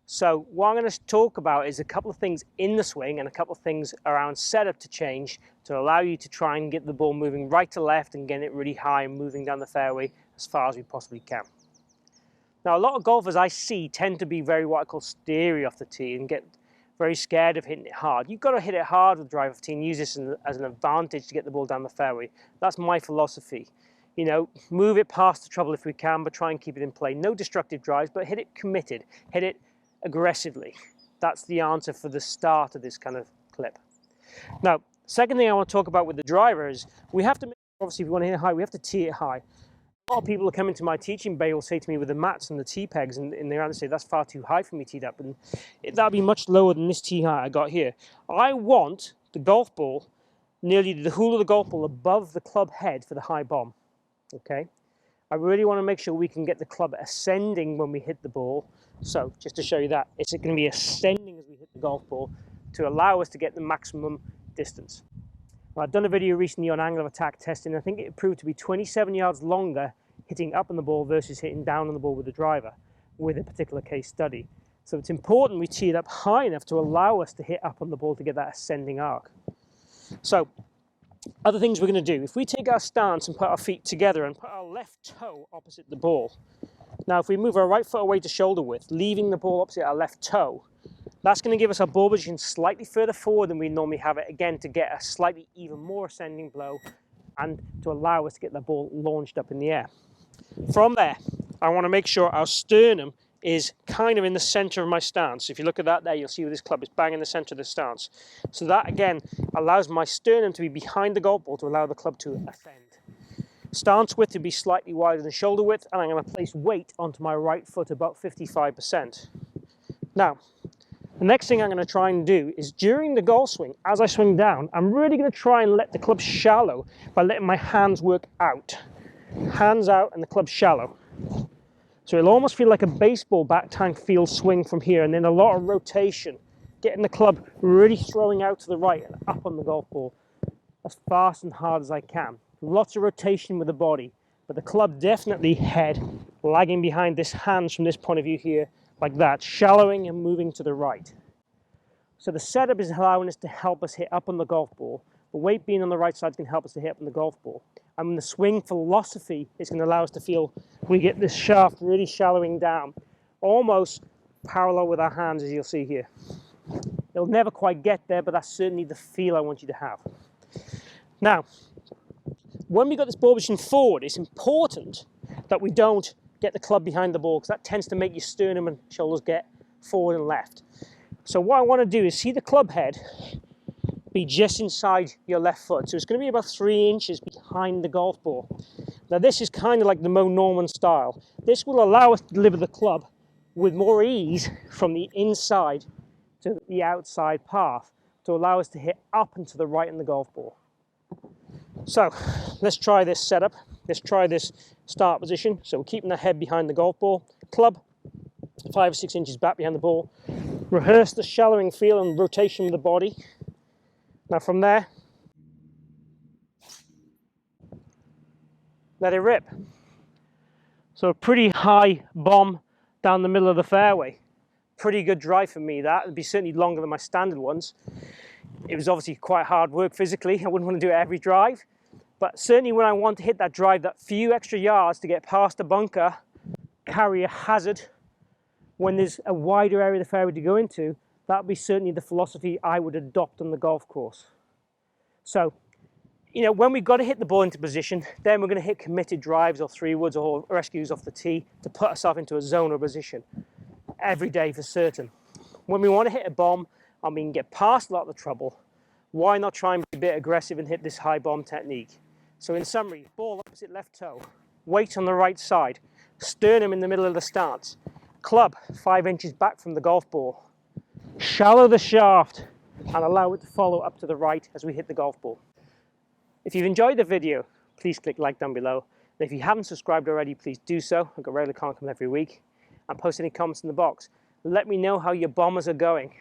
So what I'm going to talk about is a couple of things in the swing and a couple of things around setup to change to allow you to try and get the ball moving right to left and get it really high and moving down the fairway as far as we possibly can. Now, a lot of golfers I see tend to be very what I call steery off the tee and get very scared of hitting it hard. You've got to hit it hard with the drive off the tee and use this as an advantage to get the ball down the fairway. That's my philosophy. You know, move it past the trouble if we can, but try and keep it in play. No destructive drives, but hit it committed. Hit it aggressively. That's the answer for the start of this kind of clip. Now, second thing I want to talk about with the driver is we have to, obviously if we want to hit it high, we have to tee it high. A lot of people who come into my teaching bay will say to me with the mats and the tee pegs, and they're going to say that's far too high for me teed up, and that'll be much lower than this tee height I got here. I want the golf ball, nearly the heel of the golf ball above the club head for the high bomb. Okay, I really want to make sure we can get the club ascending when we hit the ball. So just to show you that, it's going to be ascending as we hit the golf ball to allow us to get the maximum distance. I've done a video recently on angle of attack testing. I think it proved to be 27 yards longer hitting up on the ball versus hitting down on the ball with the driver with a particular case study. So it's important we tee it up high enough to allow us to hit up on the ball to get that ascending arc. So other things we're going to do, if we take our stance and put our feet together and put our left toe opposite the ball. Now if we move our right foot away to shoulder width, leaving the ball opposite our left toe, that's going to give us our ball position slightly further forward than we normally have it, again to get a slightly even more ascending blow and to allow us to get the ball launched up in the air. From there, I want to make sure our sternum is kind of in the center of my stance. If you look at that there, you'll see where this club is bang in the center of the stance. So that again allows my sternum to be behind the golf ball to allow the club to ascend. Stance width to be slightly wider than shoulder width, and I'm going to place weight onto my right foot about 55%. Now, the next thing I'm going to try and do is during the golf swing, as I swing down, I'm really going to try and let the club shallow by letting my hands work out. Hands out and the club shallow. So it'll almost feel like a baseball bat tank field swing from here, and then a lot of rotation, getting the club really throwing out to the right and up on the golf ball as fast and hard as I can. Lots of rotation with the body, but the club definitely head lagging behind this hands from this point of view here, like that, shallowing and moving to the right. So the setup is allowing us to help us hit up on the golf ball. The weight being on the right side can help us to hit up on the golf ball. And the swing philosophy is going to allow us to feel we get this shaft really shallowing down, almost parallel with our hands, as you'll see here. It'll never quite get there, but that's certainly the feel I want you to have. Now, when we got this ball position forward, it's important that we don't get the club behind the ball, because that tends to make your sternum and shoulders get forward and left. So what I want to do is see the club head be just inside your left foot. So it's going to be about 3 inches behind the golf ball. Now this is kind of like the Mo Norman style. This will allow us to deliver the club with more ease from the inside to the outside path to allow us to hit up and to the right in the golf ball. So let's try this setup. Let's try this start position. So we're keeping the head behind the golf ball. Club 5 or 6 inches back behind the ball. Rehearse the shallowing feel and rotation of the body. Now from there, let it rip. So a pretty high bomb down the middle of the fairway. Pretty good drive for me, that. It'd be certainly longer than my standard ones. It was obviously quite hard work physically. I wouldn't want to do it every drive. But certainly when I want to hit that drive, that few extra yards to get past the bunker, carry a hazard, when there's a wider area of the fairway to go into, that would be certainly the philosophy I would adopt on the golf course. So, you know, when we've got to hit the ball into position, then we're going to hit committed drives or 3-woods or rescues off the tee to put ourselves into a zone or position every day for certain. When we want to hit a bomb, I mean, get past a lot of the trouble, why not try and be a bit aggressive and hit this high bomb technique? So in summary, ball opposite left toe, weight on the right side, sternum in the middle of the stance, club 5 inches back from the golf ball, shallow the shaft and allow it to follow up to the right as we hit the golf ball. If you've enjoyed the video, please click like down below. And if you haven't subscribed already, please do so. I've got regular content every week. And post any comments in the box. Let me know how your bombers are going.